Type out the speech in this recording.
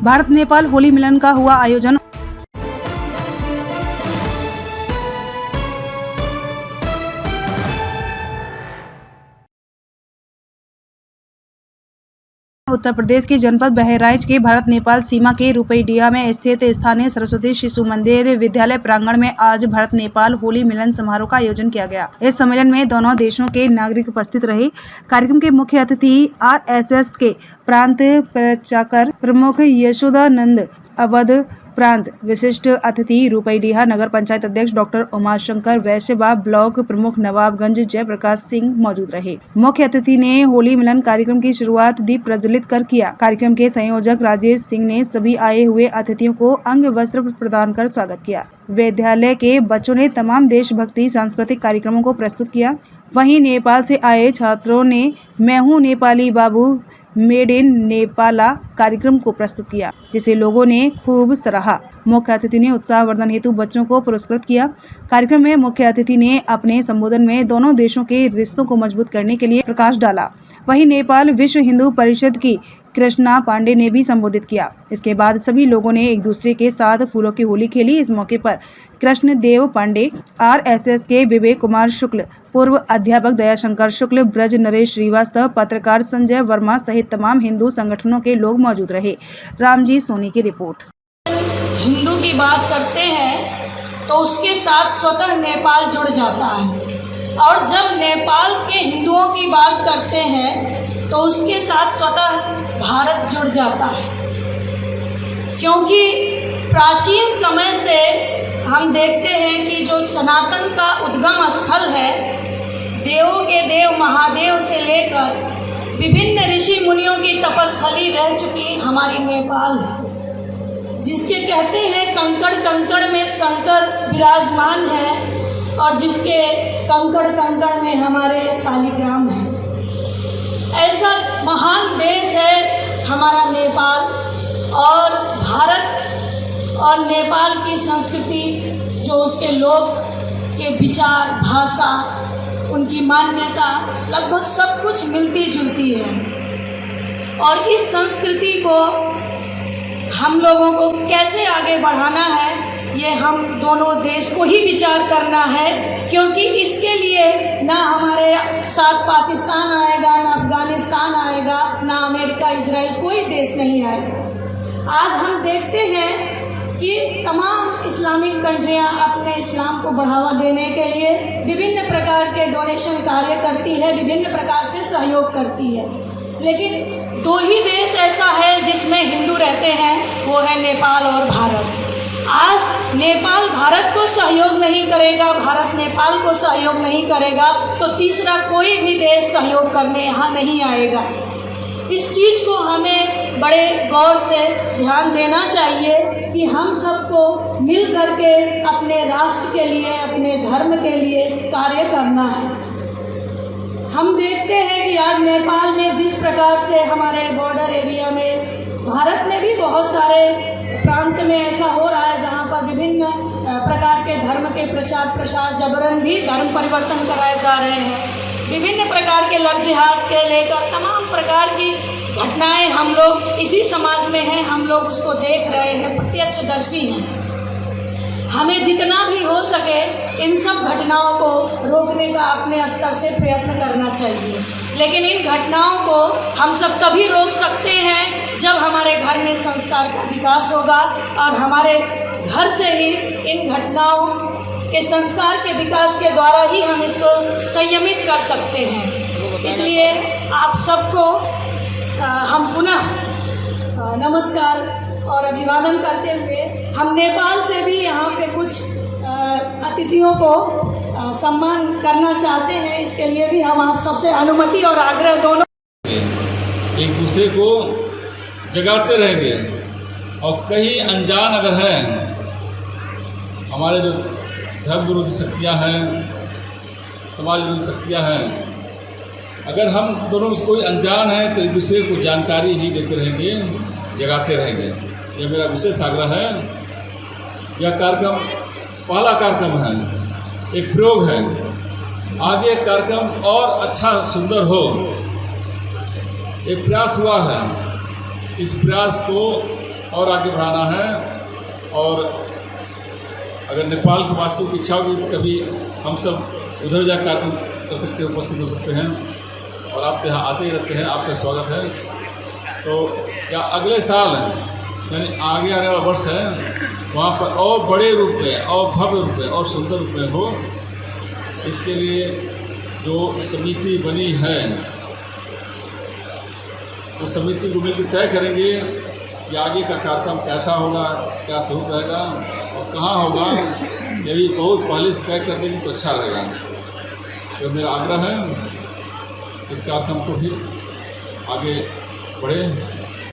भारत नेपाल होली मिलन का हुआ आयोजन। उत्तर प्रदेश के जनपद बहराइच के भारत नेपाल सीमा के रुपईडीहा में स्थित स्थानीय सरस्वती शिशु मंदिर विद्यालय प्रांगण में आज भारत नेपाल होली मिलन समारोह का आयोजन किया गया। इस सम्मेलन में दोनों देशों के नागरिक उपस्थित रहे। कार्यक्रम के मुख्य अतिथि RSS के प्रांत प्रचारक प्रमुख यशोदानंद अवध, प्रांत विशिष्ट अतिथि रुपईडीहा नगर पंचायत अध्यक्ष डॉक्टर उमाशंकर वैश्य व ब्लॉक प्रमुख नवाबगंज जयप्रकाश सिंह मौजूद रहे। मुख्य अतिथि ने होली मिलन कार्यक्रम की शुरुआत दीप प्रज्वलित कर किया। कार्यक्रम के संयोजक राजेश सिंह ने सभी आए हुए अतिथियों को अंग वस्त्र प्रदान कर स्वागत किया। विद्यालय के बच्चों ने तमाम देशभक्ति सांस्कृतिक कार्यक्रमों को प्रस्तुत किया। वहीं नेपाल से आए छात्रों ने मैं हूँ नेपाली बाबू मेड इन नेपाला कार्यक्रम को प्रस्तुत किया, जिसे लोगों ने खूब सराहा। मुख्य अतिथि ने उत्साहवर्धन हेतु बच्चों को पुरस्कृत किया। कार्यक्रम में मुख्य अतिथि ने अपने संबोधन में दोनों देशों के रिश्तों को मजबूत करने के लिए प्रकाश डाला। वहीं नेपाल विश्व हिंदू परिषद की कृष्णा पांडे ने भी संबोधित किया। इसके बाद सभी लोगों ने एक दूसरे के साथ फूलों की होली खेली। इस मौके पर कृष्णदेव पांडे, RSS के विवेक कुमार शुक्ल, पूर्व अध्यापक दयाशंकर शुक्ल, ब्रज नरेश श्रीवास्तव, पत्रकार संजय वर्मा सहित तमाम हिंदू संगठनों के लोग मौजूद रहे। रामजी सोनी की रिपोर्ट। हिंदू की बात करते हैं तो उसके साथ स्वतः नेपाल जुड़ जाता है, और जब नेपाल के हिंदुओं की बात करते हैं तो उसके साथ स्वतः भारत जुड़ जाता है, क्योंकि प्राचीन समय से हम देखते हैं कि जो सनातन का उद्गम स्थल है, देवों के देव महादेव से लेकर विभिन्न ऋषि मुनियों की तपस्थली रह चुकी हमारी नेपाल है, जिसके कहते हैं कंकड़ कंकड़ में शंकर विराजमान है और जिसके कंकड़ कंकड़ में हमारे शालिग्राम है। ऐसा महान देश है हमारा नेपाल, और भारत और नेपाल की संस्कृति, जो उसके लोग के विचार, भाषा, उनकी मान्यता लगभग सब कुछ मिलती जुलती है। और इस संस्कृति को हम लोगों को कैसे आगे बढ़ाना है, ये हम दोनों देश को ही विचार करना है, क्योंकि इसके लिए ना हमारे साथ पाकिस्तान आएगा, ना अफगानिस्तान आएगा, ना अमेरिका, इजराइल, कोई देश नहीं आएगा। आज हम देखते हैं कि तमाम इस्लामिक कंट्रियां अपने इस्लाम को बढ़ावा देने के लिए विभिन्न प्रकार के डोनेशन कार्य करती है, विभिन्न प्रकार से सहयोग करती है, लेकिन दो ही देश ऐसा है जिसमें हिंदू रहते हैं, वो है नेपाल और भारत। आज नेपाल भारत को सहयोग नहीं करेगा, भारत नेपाल को सहयोग नहीं करेगा, तो तीसरा कोई भी देश सहयोग करने यहाँ नहीं आएगा। इस चीज़ को हमें बड़े गौर से ध्यान देना चाहिए कि हम सबको मिल करके अपने राष्ट्र के लिए, अपने धर्म के लिए कार्य करना है। हम देखते हैं कि आज नेपाल में जिस प्रकार से हमारे बॉर्डर एरिया में, भारत में भी बहुत सारे प्रांत में ऐसा हो रहा है जहाँ पर विभिन्न प्रकार के धर्म के प्रचार प्रसार, जबरन भी धर्म परिवर्तन कराए जा रहे हैं। विभिन्न प्रकार के लव जिहाद के लेकर तमाम प्रकार की घटनाएं हम लोग इसी समाज में हैं, हम लोग उसको देख रहे हैं, प्रत्यक्षदर्शी हैं। हमें जितना भी हो सके इन सब घटनाओं को रोकने का अपने स्तर से प्रयत्न करना चाहिए, लेकिन इन घटनाओं को हम सब तभी रोक सकते हैं जब हमारे घर में संस्कार का विकास होगा, और हमारे घर से ही इन घटनाओं के संस्कार के विकास के द्वारा ही हम इसको संयमित कर सकते हैं। इसलिए आप सबको हम पुनः नमस्कार और अभिवादन करते हुए हम नेपाल से भी यहाँ पे कुछ अतिथियों को सम्मान करना चाहते हैं। इसके लिए भी हम आप सबसे अनुमति और आग्रह दोनों एक दूसरे को जगाते रहेंगे। और कई अनजान अगर हैं हमारे जो धर्म विरोधी शक्तियाँ हैं, समाज विरोधी शक्तियाँ हैं, अगर हम दोनों में कोई अनजान है तो एक दूसरे को जानकारी ही देते रहेंगे, जगाते रहेंगे। यह मेरा विशेष आग्रह है। यह कार्यक्रम पहला कार्यक्रम है, एक प्रयोग है। आगे कार्यक्रम और अच्छा सुंदर हो, एक प्रयास हुआ है। इस प्रयास को और आगे बढ़ाना है। और अगर नेपाल के वासियों की इच्छा होगी तो कभी हम सब उधर जा कार्यक्रम कर सकते हैं, उपस्थित हो सकते हैं, और आप यहाँ आते ही रहते हैं, आपका स्वागत है। तो क्या अगले साल यानी आगे आने वाला वर्ष है, वहाँ पर और बड़े रूप में और भव्य रूप में और सुंदर रूप में हो, इसके लिए जो समिति बनी है उस समिति को मिलकर तय करेंगे कि आगे का कार्यक्रम कैसा होगा, क्या स्वरूप रहेगा और कहाँ होगा। यदि बहुत पहले से तय कर देंगे तो अच्छा रहेगा। तो मेरा आग्रह है इस कार्यक्रम को भी आगे बढ़े।